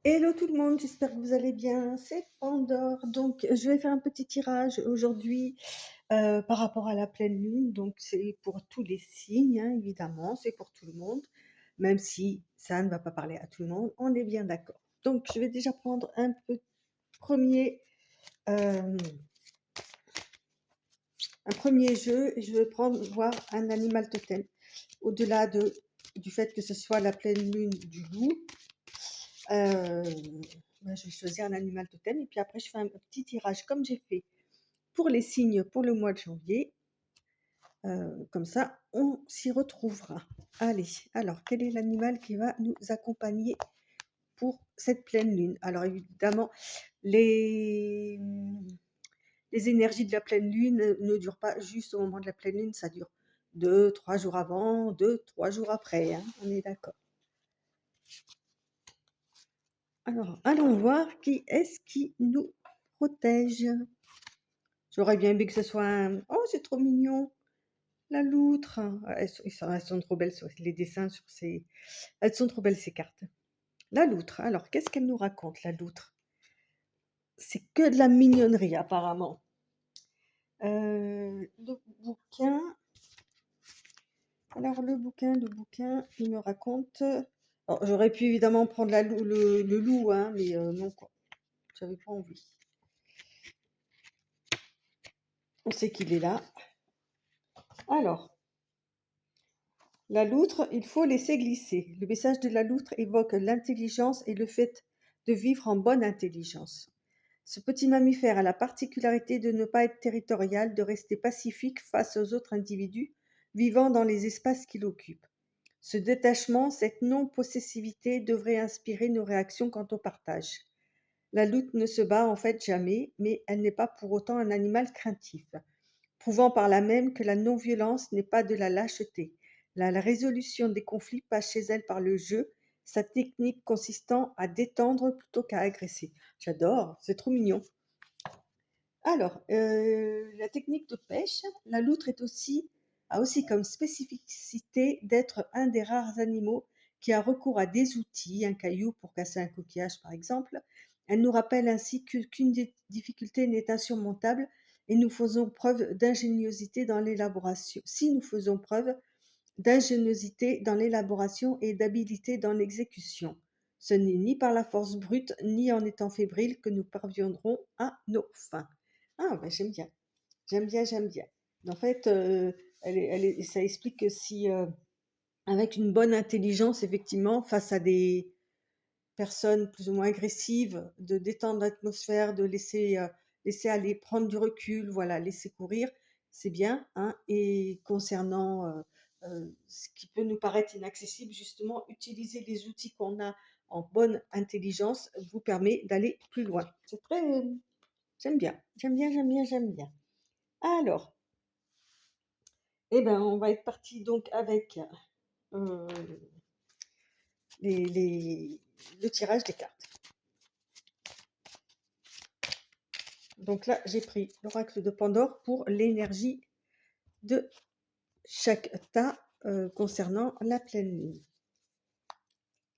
Hello tout le monde, j'espère que vous allez bien. C'est Pandore. Donc, je vais faire un petit tirage aujourd'hui par rapport à la pleine lune. Donc, c'est pour tous les signes, hein, évidemment, c'est pour tout le monde, même si ça ne va pas parler à tout le monde. On est bien d'accord. Donc, je vais déjà prendre premier, euh, un premier jeu et je vais voir un animal totem. Au-delà du fait que ce soit la pleine lune du loup. Euh, je vais choisir un animal totem et puis après je fais un petit tirage comme j'ai fait pour les signes pour le mois de janvier. Comme ça, on s'y retrouvera. Allez, alors quel est l'animal qui va nous accompagner pour cette pleine lune? Alors évidemment, les, les énergies de la pleine lune ne durent pas juste au moment de la pleine lune, ça dure 2, 3 jours avant, 2, 3 jours après, hein, on est d'accord. Alors, allons voir qui est-ce qui nous protège. J'aurais bien aimé que ce soit un... Oh, c'est trop mignon, la loutre. Elles sont trop belles, les dessins sur ces... Elles sont trop belles, ces cartes. La loutre, alors, qu'est-ce qu'elle nous raconte, la loutre? C'est que de la mignonnerie, apparemment. Le bouquin... Alors, le bouquin, il me raconte... Alors, j'aurais pu évidemment prendre le loup, hein, mais non, quoi. J'avais pas envie. On sait qu'il est là. Alors, la loutre, il faut laisser glisser. Le message de la loutre évoque l'intelligence et le fait de vivre en bonne intelligence. Ce petit mammifère a la particularité de ne pas être territorial, de rester pacifique face aux autres individus vivant dans les espaces qu'il occupe. Ce détachement, cette non-possessivité devrait inspirer nos réactions quant au partage. La loutre ne se bat en fait jamais, mais elle n'est pas pour autant un animal craintif, prouvant par là même que la non-violence n'est pas de la lâcheté. La résolution des conflits passe chez elle par le jeu, sa technique consistant à détendre plutôt qu'à agresser. J'adore, c'est trop mignon. Alors, la technique de pêche, la loutre a aussi comme spécificité d'être un des rares animaux qui a recours à des outils, un caillou pour casser un coquillage par exemple. Elle nous rappelle ainsi qu'une difficulté n'est insurmontable et nous faisons preuve d'ingéniosité dans l'élaboration. Si nous faisons preuve d'ingéniosité dans l'élaboration et d'habileté dans l'exécution, ce n'est ni par la force brute ni en étant fébrile que nous parviendrons à nos fins. Ah, ben j'aime bien, j'aime bien, j'aime bien. En fait, ça explique que si, avec une bonne intelligence, effectivement, face à des personnes plus ou moins agressives, de détendre l'atmosphère, de laisser aller, prendre du recul, voilà, laisser courir, c'est bien, hein. Et concernant ce qui peut nous paraître inaccessible, justement, utiliser les outils qu'on a en bonne intelligence vous permet d'aller plus loin. C'est très, j'aime bien, j'aime bien, j'aime bien, j'aime bien. Alors, eh ben, on va être parti donc avec euh, le tirage des cartes. Donc là, j'ai pris l'oracle de Pandore pour l'énergie de chaque tas concernant la pleine lune.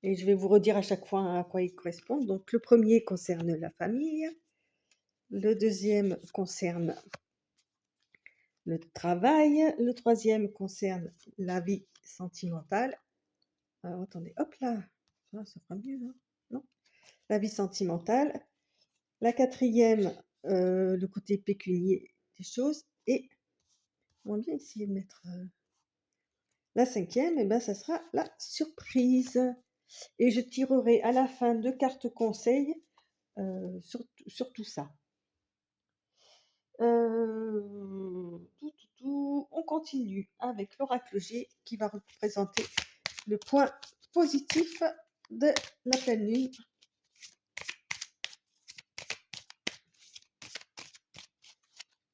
Et je vais vous redire à chaque fois à quoi ils correspondent. Donc le premier concerne la famille, le deuxième concerne le travail, le troisième concerne la vie sentimentale. Alors attendez, hop là, ça fera mieux, hein, non? La vie sentimentale. La quatrième, le côté pécunier des choses. Et on va bien essayer de mettre la cinquième, et ben, ça sera la surprise. Et je tirerai à la fin 2 cartes conseils sur tout ça. On continue avec l'oracle G qui va représenter le point positif de la pleine lune.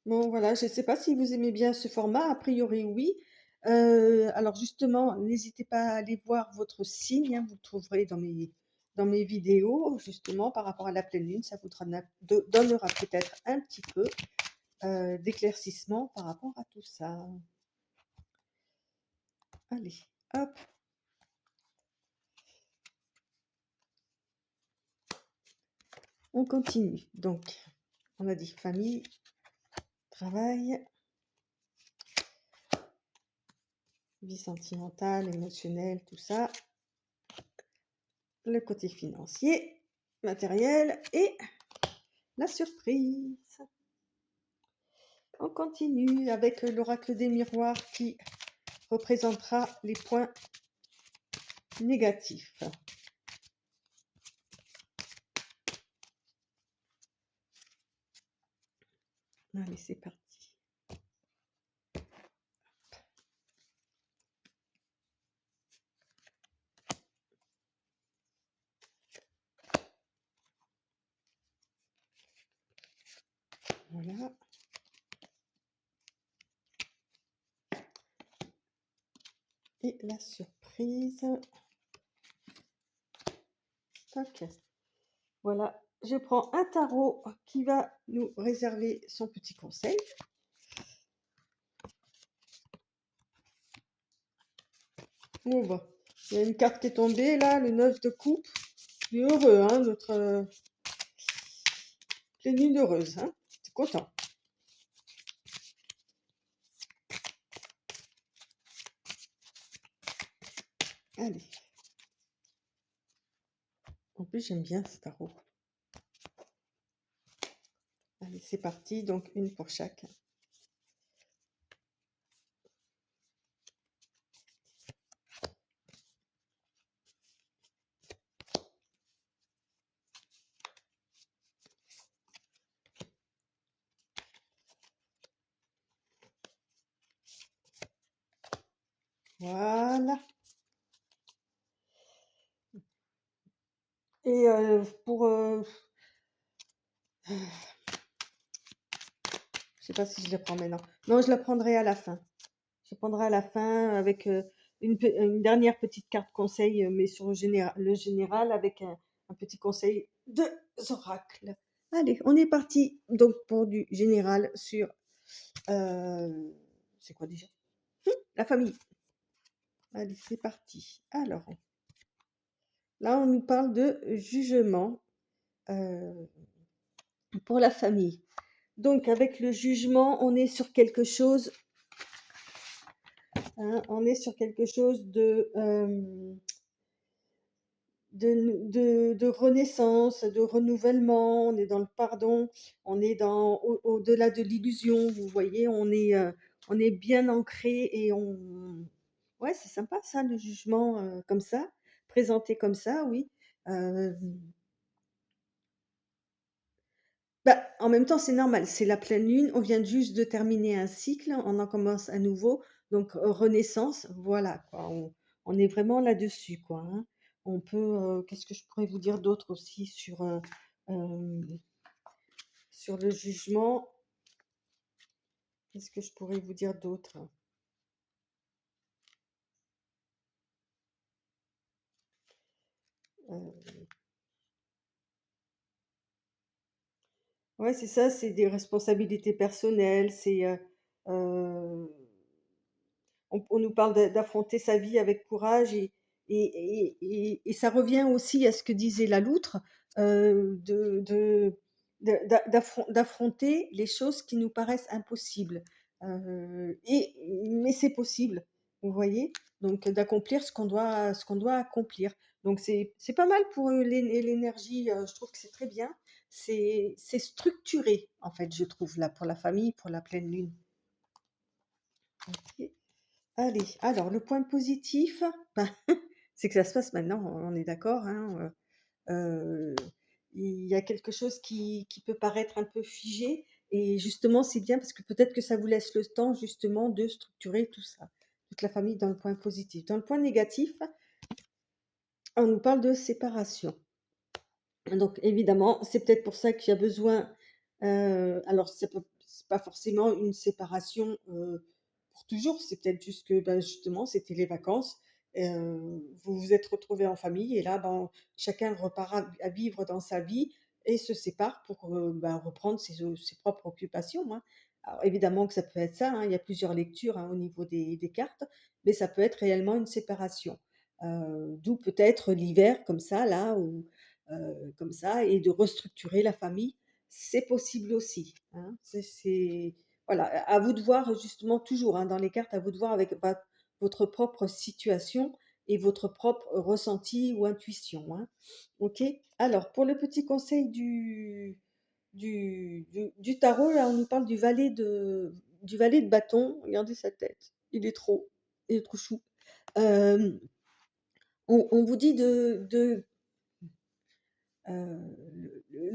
Bon, voilà, je ne sais pas si vous aimez bien ce format, a priori oui. Alors justement, n'hésitez pas à aller voir votre signe, hein, vous le trouverez dans mes vidéos, justement, par rapport à la pleine lune, ça vous donnera peut-être un petit peu d'éclaircissement par rapport à tout ça. Allez, hop. On continue. Donc, on a dit famille, travail, vie sentimentale, émotionnelle, tout ça. Le côté financier, matériel et la surprise. On continue avec l'oracle des miroirs qui représentera les points négatifs. Allez, c'est parti. Voilà. Et la surprise. Ok. Voilà, je prends un tarot qui va nous réserver son petit conseil. On voit. Il y a une carte qui est tombée là, le 9 de coupe. Il est heureux, hein, notre pleine lune heureuse. Hein. C'est content. Allez. En plus, j'aime bien ce tarot. Allez, c'est parti. Donc, une pour chaque. Voilà. Et pour... je sais pas si je la prends maintenant. Non, je la prendrai à la fin. Je prendrai à la fin avec une dernière petite carte conseil, mais sur le général avec un petit conseil de oracles. Allez, on est parti donc pour du général sur... c'est quoi déjà? La famille. Allez, c'est parti. Alors, là, on nous parle de jugement pour la famille. Donc, avec le jugement, on est sur quelque chose... hein, on est sur quelque chose de renaissance, de renouvellement, on est dans le pardon, on est au-delà de l'illusion, vous voyez, on est bien ancré et on... Ouais, c'est sympa ça, le jugement comme ça, présenté comme ça, oui. Euh, Bah, en même temps, c'est normal, c'est la pleine lune, on vient juste de terminer un cycle, on en commence à nouveau, donc renaissance, voilà, quoi, on est vraiment là-dessus, quoi, hein. On peut, qu'est-ce que je pourrais vous dire d'autre aussi euh, sur le jugement? Qu'est-ce que je pourrais vous dire d'autre? Euh, ouais, c'est ça, c'est des responsabilités personnelles, euh, on nous parle d'affronter sa vie avec courage et ça revient aussi à ce que disait la loutre, d'affronter les choses qui nous paraissent impossibles. Mais c'est possible, vous voyez? Donc d'accomplir ce qu'on doit accomplir. Donc c'est pas mal pour l'énergie, je trouve que c'est très bien. C'est structuré, en fait, je trouve, là, pour la famille, pour la pleine lune. Ok. Allez, alors le point positif, ben, c'est que ça se passe maintenant, on est d'accord, hein, il y a quelque chose qui peut paraître un peu figé et justement c'est bien parce que peut-être que ça vous laisse le temps justement de structurer tout ça, toute la famille dans le point positif. Dans le point négatif, on nous parle de séparation. Donc évidemment, c'est peut-être pour ça qu'il y a besoin, alors c'est pas forcément une séparation pour toujours, c'est peut-être juste que ben, justement c'était les vacances, vous vous êtes retrouvés en famille et là ben, chacun repart à vivre dans sa vie et se sépare pour ben, reprendre ses propres occupations. Hein. Alors évidemment que ça peut être ça, hein, il y a plusieurs lectures hein, au niveau des cartes, mais ça peut être réellement une séparation. D'où peut-être l'hiver comme ça, là, où comme ça et de restructurer la famille, c'est possible aussi, hein. Voilà, à vous de voir justement toujours, hein, dans les cartes, à vous de voir avec votre propre situation et votre propre ressenti ou intuition, hein. OK? Alors pour le petit conseil du tarot, là, on nous parle du valet de bâton. Regardez sa tête, il est trop chou. Hem, on vous dit le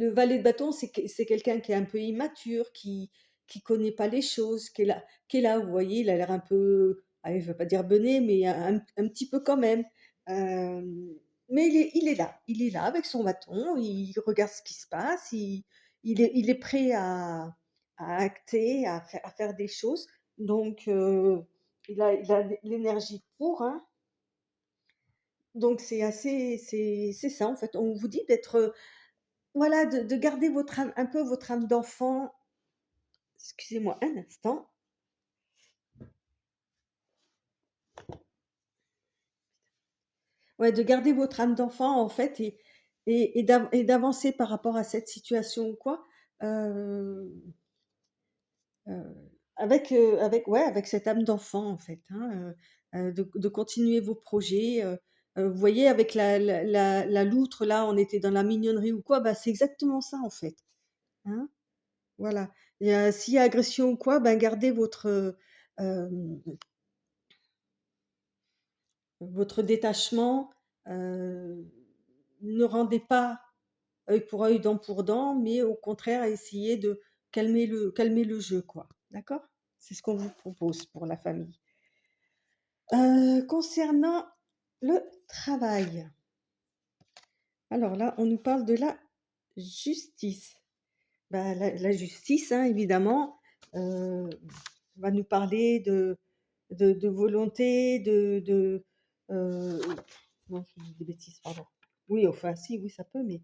valet de bâton, c'est quelqu'un qui est un peu immature, qui connaît pas les choses, qui est là, vous voyez, il a l'air un peu, allez, je ne veux pas dire bené, mais un petit peu quand même. Hem, mais il est là avec son bâton, il regarde ce qui se passe, il est prêt à acter, à faire des choses. Donc il a l'énergie pour, hein. Donc c'est ça, en fait. On vous dit d'être, voilà, de garder votre âme un peu votre âme d'enfant. Excusez-moi un instant. Ouais, de garder votre âme d'enfant, en fait, et d'avancer par rapport à cette situation ou quoi, heu avec avec cette âme d'enfant, en fait, hein, de continuer vos projets, vous voyez, avec la loutre, là, on était dans la mignonnerie ou quoi, bah, c'est exactement ça, en fait, hein. Voilà, et s'il y a agression ou quoi, ben, gardez hem votre détachement, heu, ne rendez pas œil pour œil, dent pour dent, mais au contraire, essayez de calmer le jeu, quoi. D'accord? C'est ce qu'on vous propose pour la famille. Concernant le travail, alors là, on nous parle de la justice. Bah, la justice, hein, évidemment, va nous parler de volonté, heu, non, je dis des bêtises, pardon. Oui, enfin si, oui, ça peut, mais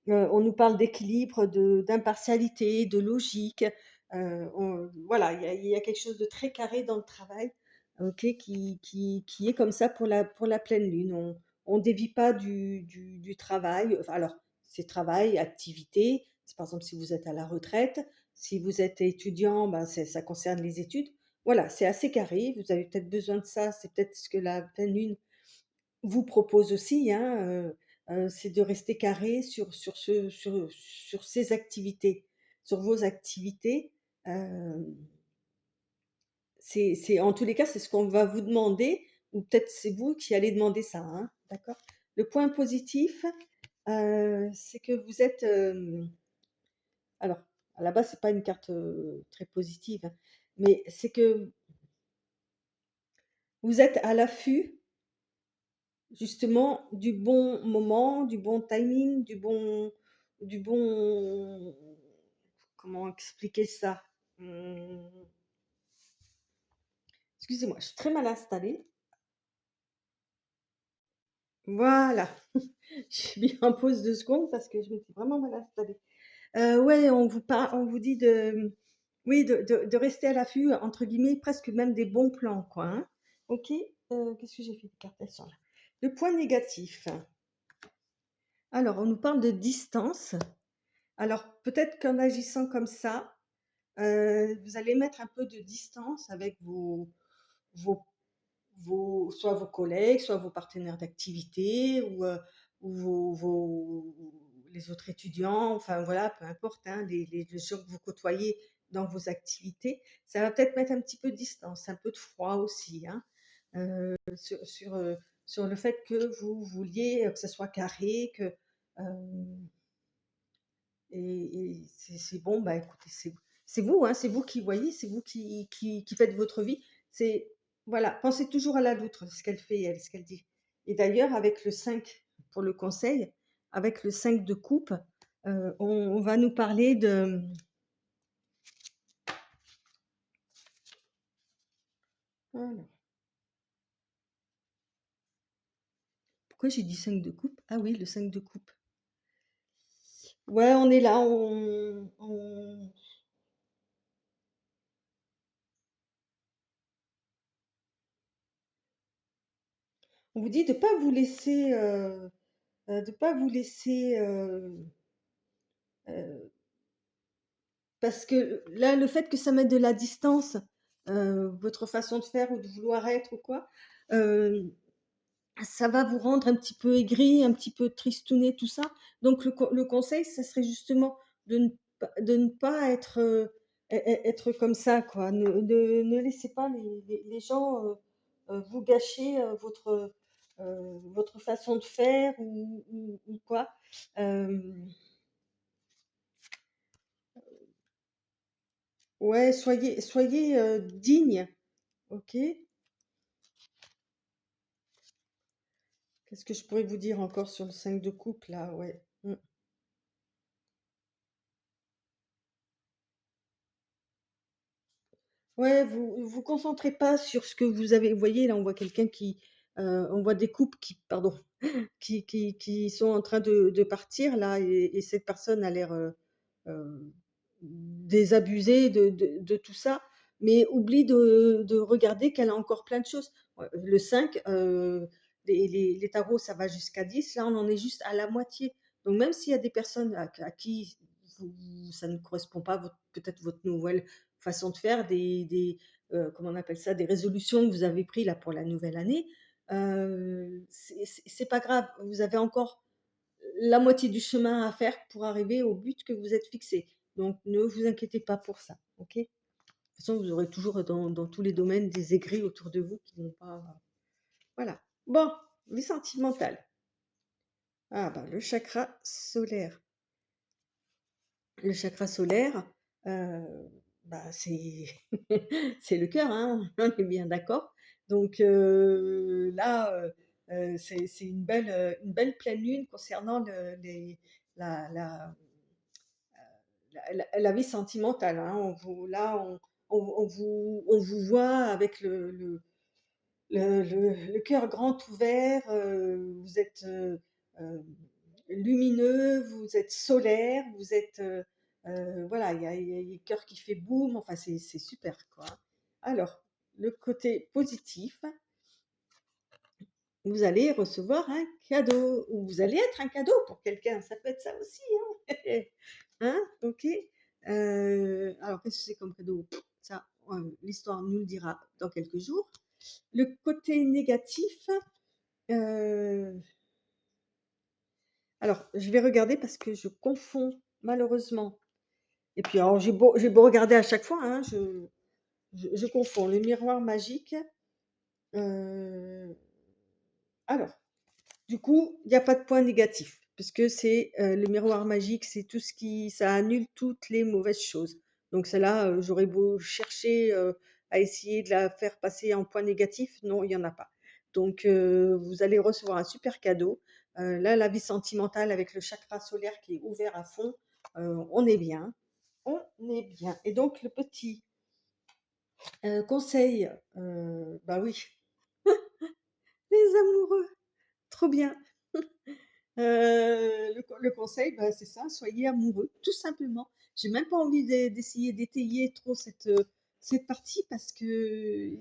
on nous parle d'équilibre, d'impartialité, de logique, voilà, il y a quelque chose de très carré dans le travail, OK, qui est comme ça pour la pleine lune. On dévie pas du travail, enfin alors, c'est travail, activité, c'est par exemple si vous êtes à la retraite, si vous êtes étudiant, ben, ça concerne les études. Voilà, c'est assez carré, vous avez peut-être besoin de ça, c'est peut-être ce que la pleine lune vous propose aussi, hein, c'est de rester carré sur ces activités, sur vos activités. Hem, c'est en tous les cas, c'est ce qu'on va vous demander, ou peut-être c'est vous qui allez demander ça, hein, d'accord? Le point positif, c'est que vous êtes, alors, à la base, c'est pas une carte, très positive, hein, mais c'est que vous êtes à l'affût, justement, du bon moment, du bon timing, du bon, comment expliquer ça? Mmh, excusez-moi, je suis très mal installée. Voilà, je suis mis en pause 2 secondes parce que je m'étais vraiment mal installée. Ouais, on vous dit oui, de rester à l'affût, entre guillemets, presque même des bons plans, quoi, hein. OK, qu'est-ce que j'ai fait? Des cartes, elles sont là. Le point négatif. Alors, on nous parle de distance. Alors, peut-être qu'en agissant comme ça, vous allez mettre un peu de distance avec vos soit vos collègues, soit vos partenaires d'activité, ou les autres étudiants, enfin voilà, peu importe, hein, les gens que vous côtoyez dans vos activités. Ça va peut-être mettre un petit peu de distance, un peu de froid aussi, hein, sur le fait que vous vouliez, que ça soit carré, que, hem et c'est bon, bah, écoutez, c'est vous, hein, c'est vous qui voyez, c'est vous qui faites votre vie. C'est Voilà, pensez toujours à la loutre, ce qu'elle fait, elle, ce qu'elle dit. Et d'ailleurs, avec le 5 pour le conseil, avec le 5 de coupe, on va nous parler de, alors, pourquoi j'ai dit 5 de coupe? Ah oui, le 5 de coupe. Ouais, on est là, on vous dit de pas vous laisser, de pas vous laisser, parce que là, le fait que ça mette de la distance, votre façon de faire ou de vouloir être ou quoi, heu, ça va vous rendre un petit peu aigri, un petit peu tristouné, tout ça. Donc le conseil, ça serait justement de ne pas être, être comme ça, quoi. Ne laissez pas les gens, vous gâcher, votre façon de faire ou quoi. Hem, ouais, soyez, digne, OK? Qu'est-ce que je pourrais vous dire encore sur le 5 de coupe là? Ouais. Mmh. Ouais, vous concentrez pas sur ce que vous avez. Vous voyez, là, on voit quelqu'un qui, on voit des couples qui, pardon, qui sont en train de partir là, et cette personne a l'air, désabusée de tout ça, mais oublie de regarder qu'elle a encore plein de choses. Ouais, le 5, les tarots, ça va jusqu'à 10. Là, on en est juste à la moitié. Donc même s'il y a des personnes à qui ça ne correspond pas, peut-être votre nouvelle façon de faire, comment on appelle ça? Des résolutions que vous avez prises là pour la nouvelle année, c'est pas grave. Vous avez encore la moitié du chemin à faire pour arriver au but que vous êtes fixé. Donc ne vous inquiétez pas pour ça, OK? De toute façon, vous aurez toujours dans tous les domaines des aigris autour de vous qui vont pas, voilà. Bon, vie sentimentale. Ah bah, le chakra solaire. Le chakra solaire, heu, bah, c'est c'est le cœur, hein, on est bien d'accord. Donc là, c'est une belle pleine lune concernant la la la vie sentimentale, hein. On vous voit avec le cœur grand ouvert, vous êtes, lumineux, vous êtes solaire, vous êtes, voilà, il y a le cœur qui fait boum, enfin c'est super quoi, hein. Alors, le côté positif, vous allez recevoir un cadeau ou vous allez être un cadeau pour quelqu'un, ça peut être ça aussi, hein. Hein? OK? Alors qu'est-ce que c'est comme cadeau? Ça, l'histoire nous le dira dans quelques jours. Le côté négatif, Heu, alors je vais regarder parce que je confonds malheureusement, et puis alors j'ai beau regarder à chaque fois, hein, je confonds. Le miroir magique, heu, alors du coup, il y a pas de point négatif puisque c'est, le miroir magique, c'est tout ce qui ça annule toutes les mauvaises choses. Donc celle-là, j'aurais beau chercher, à essayer de la faire passer en point négatif, non, il y en a pas. Donc vous allez recevoir un super cadeau. Là, la vie sentimentale avec le chakra solaire qui est ouvert à fond, on est bien, on est bien. Et donc le petit, conseil, bah oui, les amoureux, trop bien. Le conseil, bah, c'est ça, soyez amoureux, tout simplement. J'ai même pas envie d'essayer d'étayer trop cette partie parce que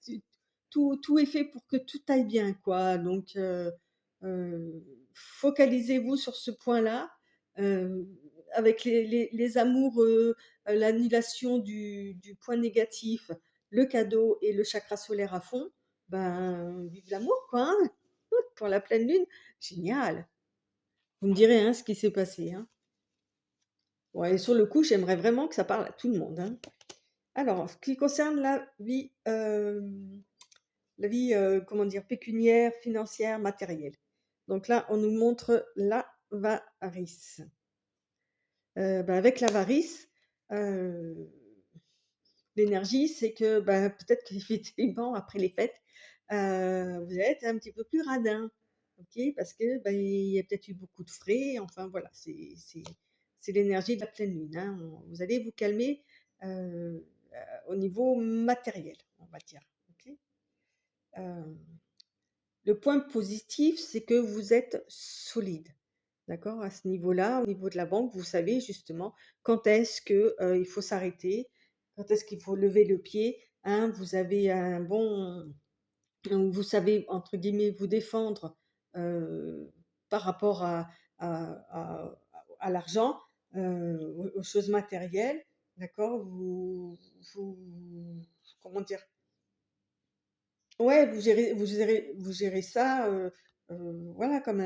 tu tout est fait pour que tout aille bien, quoi. Donc focalisez-vous sur ce point-là, heu, avec les amours, l'annulation du point négatif, le cadeau et le chakra solaire à fond, ben, vive l'amour, quoi, hein, pour la pleine lune. Génial! Vous me direz, hein, ce qui s'est passé, hein. Ouais, et sur le coup, j'aimerais vraiment que ça parle à tout le monde, hein. Alors, en ce qui concerne la vie, comment dire? Pécuniaire, financière, matérielle. Donc là, on nous montre l'avarice. Bah, avec l'avarice, heu, l'énergie, c'est que, bah, peut-être qu'effectivement, après les fêtes, vous allez être un petit peu plus radin, OK? Parce que, bah, il y a peut-être eu beaucoup de frais, enfin voilà, c'est l'énergie de la pleine lune, hein. Vous allez vous calmer, au niveau matériel, on va dire, OK? Hem, le point positif, c'est que vous êtes solide, d'accord? À ce niveau-là, au niveau de la banque, vous savez justement quand est-ce que, il faut s'arrêter, quand est-ce qu'il faut lever le pied, hein. Vous avez un bon, vous savez entre guillemets «vous défendre», heu par rapport à l'argent, aux choses matérielles, d'accord? Vous comment dire? Ouais, vous gérez ça, voilà, comme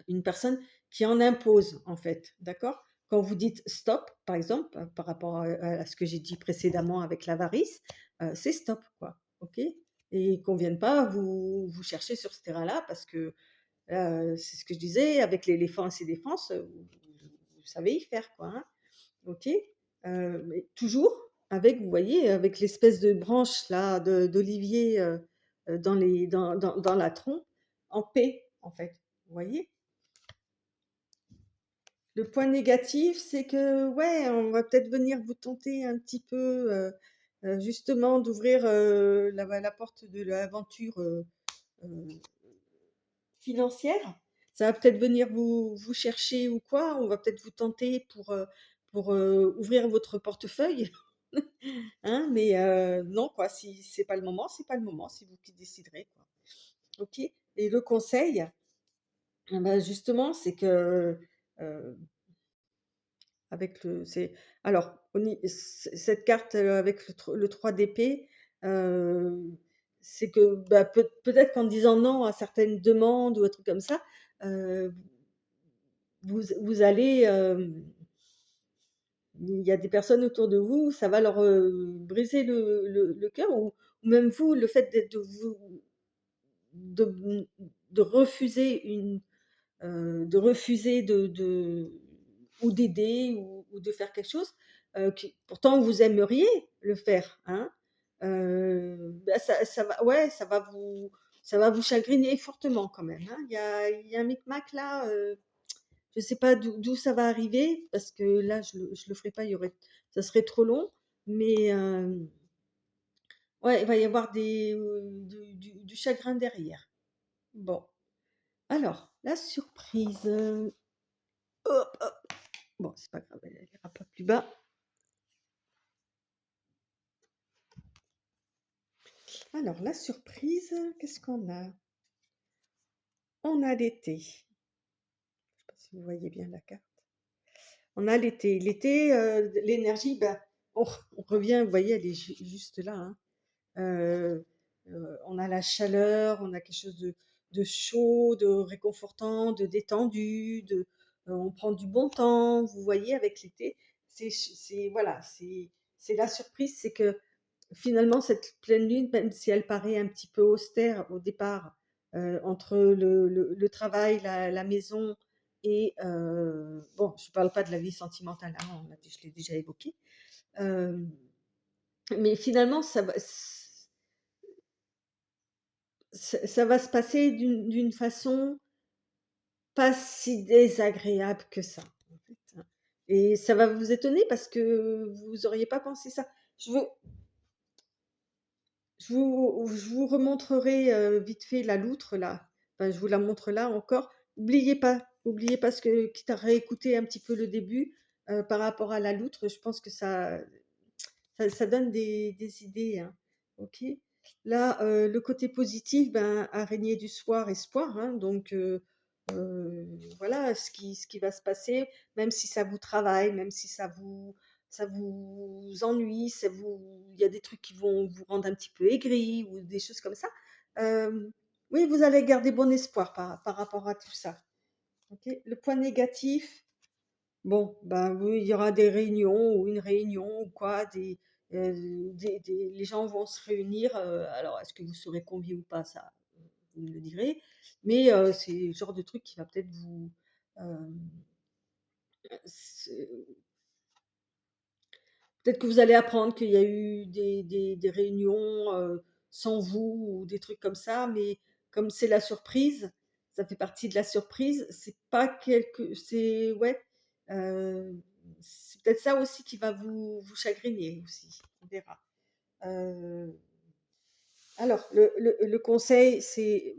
une personne qui en impose, en fait, d'accord? Quand vous dites stop, par exemple, par rapport à ce que j'ai dit précédemment avec l'avarice, c'est stop, quoi, ok? Et qu'on vienne pas vous chercher sur ce terrain-là parce que c'est ce que je disais, avec l'éléphant et ses défenses, vous savez y faire, quoi, hein, ok? Mais toujours avec, vous voyez, avec l'espèce de branche là d'olivier dans la trompe, en paix, en fait, vous voyez? Le point négatif, c'est que, ouais, on va peut-être venir vous tenter un petit peu, justement, d'ouvrir la porte de l'aventure financière. Ça va peut-être venir vous chercher ou quoi. On va peut-être vous tenter pour ouvrir votre portefeuille, hein, mais non, quoi. Si c'est pas le moment, c'est pas le moment. C'est vous qui déciderez, quoi. Ok. Et le conseil, eh ben, justement, c'est que euh, avec le c'est alors au ni c cette carte, avec le 3 d'épée, heu, c'est que, bah, peut-être qu'en disant non à certaines demandes ou un truc comme ça, heu, vous allez, il y a des personnes autour de vous, ça va leur, briser le cœur ou même vous, le fait d'être de de refuser de refuser de ou d'aider ou de faire quelque chose, qui pourtant vous aimeriez le faire, hein. Bah, ça va, ouais, ça va vous chagriner fortement quand même, hein. Il y a un micmac là, je sais pas d'où ça va arriver parce que là je le ferai pas, ça serait trop long, mais ouais, il va y avoir du chagrin derrière. Bon, alors la surprise, hop, hop. Bon, c'est pas grave, elle ira pas plus bas. Alors, la surprise, qu'est-ce qu'on a? On a l'été. Je sais pas si vous voyez bien la carte. On a l'été. L'été, l'énergie, ben, on revient, vous voyez, elle est juste là, hein. Euh, on a la chaleur, on a quelque chose de chaud, de réconfortant, de détendu, on prend du bon temps, vous voyez, avec l'été. Voilà, c'est la surprise, c'est que finalement, cette pleine lune, même si elle paraît un petit peu austère au départ, entre le travail, la maison et bon, je ne parle pas de la vie sentimentale, hein, je l'ai déjà évoqué, euh, mais finalement, ça va se passer d'une façon pas si désagréable que ça, en fait, hein. Et ça va vous étonner parce que vous n'auriez pas pensé ça. Je veux, je vous remontrerai vite fait la loutre là. Enfin, je vous la montre là encore. Oubliez pas ce que, quitte à réécouter un petit peu le début par rapport à la loutre. Je pense que ça donne des idées, hein. Ok. Là, le côté positif, ben, araignée du soir, espoir, hein. Donc euh, voilà ce qui va se passer, même si ça vous travaille, même si ça vous ennuie, il y a des trucs qui vont vous rendre un petit peu aigri ou des choses comme ça. Oui, vous allez garder bon espoir par rapport à tout ça. Ok. Le point négatif, bon, ben oui, il y aura des réunions ou une réunion ou quoi, les gens vont se réunir. Alors, est-ce que vous serez conviés ou pas, ça, vous me le direz. Mais c'est le genre de truc qui va peut-être euh, peut-être que vous allez apprendre qu'il y a eu des réunions sans vous ou des trucs comme ça, mais comme c'est la surprise, ça fait partie de la surprise. C'est ouais, euh, c'est peut-être ça aussi qui va vous chagriner aussi. On verra. Euh, alors, le conseil,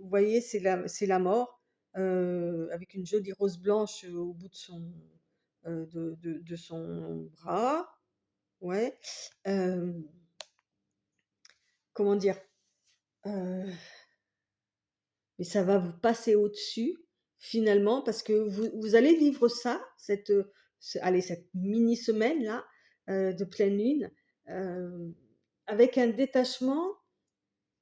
vous voyez, c'est la mort avec une jolie rose blanche au bout de son bras. Ouais. Euh, comment dire? mais ça va vous passer au-dessus finalement parce que vous allez vivre ça, allez, cette mini semaine là de pleine lune, euh, avec un détachement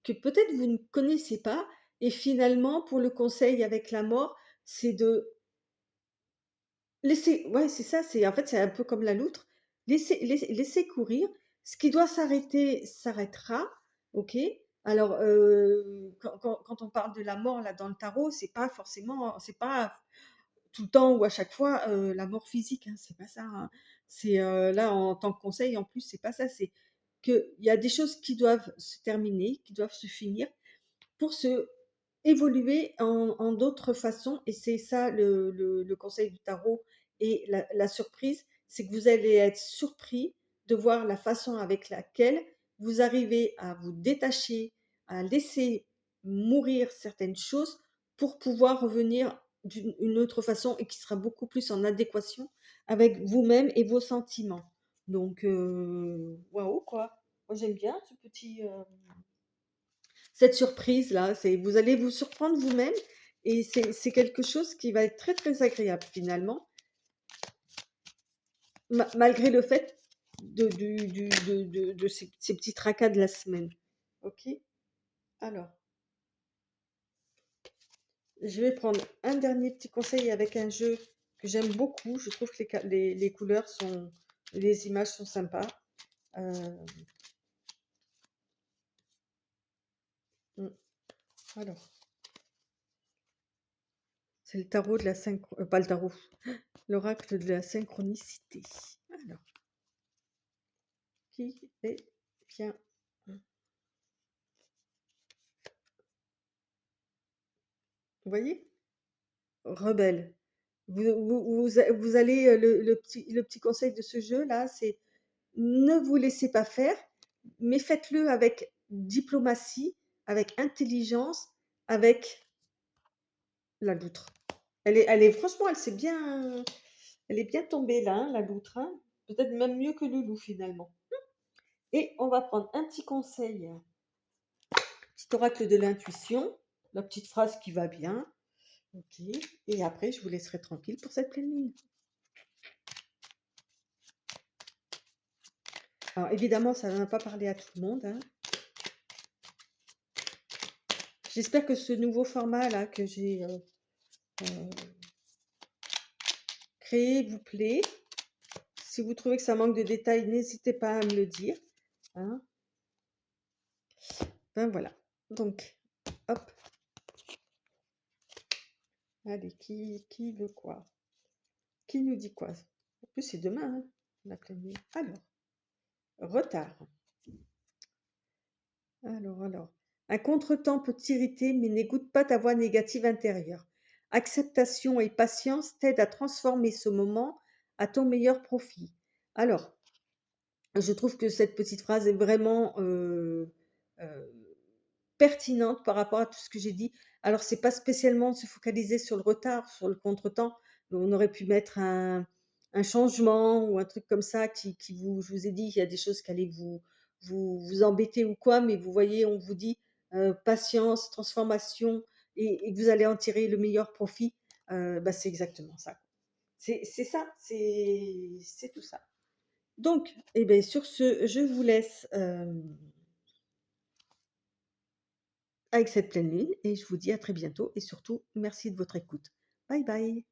que peut-être vous ne connaissez pas. Et finalement, pour le conseil avec la mort, c'est de laisser, ouais, c'est ça, c'est en fait, c'est un peu comme la loutre, laisser courir. Ce qui doit s'arrêter, s'arrêtera, ok? Alors, quand on parle de la mort là dans le tarot, c'est pas forcément, c'est pas tout le temps ou à chaque fois la mort physique, hein, c'est pas ça, hein. C'est là en tant que conseil en plus, c'est pas ça, c'est qu'il y a des choses qui doivent se terminer, qui doivent se finir pour se évoluer en d'autres façons. Et c'est ça le conseil du tarot et la surprise, c'est que vous allez être surpris de voir la façon avec laquelle vous arrivez à vous détacher, à laisser mourir certaines choses pour pouvoir revenir d'une autre façon et qui sera beaucoup plus en adéquation avec vous-même et vos sentiments. Donc, waouh, quoi. Moi, j'aime bien ce petit, cette surprise-là. Vous allez vous surprendre vous-même et c'est quelque chose qui va être très très agréable finalement, malgré le fait de ces petits tracas de la semaine. Ok. Alors, je vais prendre un dernier petit conseil avec un jeu que j'aime beaucoup. Je trouve que les couleurs sont, les images sont sympas. Euh, hmm, alors, c'est le tarot de la pas le tarot, l'oracle de la synchronicité. Alors, qui est bien. Vous voyez? Rebelle. Vous allez, le petit conseil de ce jeu-là, c'est ne vous laissez pas faire, mais faites-le avec diplomatie, avec intelligence, avec la loutre. Franchement, elle est bien tombée là, hein, la loutre, hein. Peut-être même mieux que le loup finalement. Et on va prendre un petit conseil, petit oracle de l'intuition, la petite phrase qui va bien. Ok. Et après, je vous laisserai tranquille pour cette pleine lune. Alors évidemment, ça ne va pas parler à tout le monde, hein. J'espère que ce nouveau format là que j'ai créé vous plaît. Si vous trouvez que ça manque de détails, n'hésitez pas à me le dire, hein. Ben voilà. Donc, hop. Allez, qui veut quoi? Qui nous dit quoi? En plus, c'est demain, hein, la pleine lune. Alors, retard. Alors. Un contretemps peut t'irriter, mais n'écoute pas ta voix négative intérieure. Acceptation et patience t'aident à transformer ce moment à ton meilleur profit. Alors, je trouve que cette petite phrase est vraiment euh, pertinente par rapport à tout ce que j'ai dit. Alors, c'est pas spécialement de se focaliser sur le retard, sur le contretemps. On aurait pu mettre un changement ou un truc comme ça je vous ai dit, il y a des choses qui allaient vous embêter ou quoi, mais vous voyez, on vous dit patience, transformation et que vous allez en tirer le meilleur profit. Bah, c'est exactement ça. C'est ça, c'est tout ça. Donc, eh bien, sur ce, je vous laisse avec cette pleine lune et je vous dis à très bientôt et surtout, merci de votre écoute. Bye bye.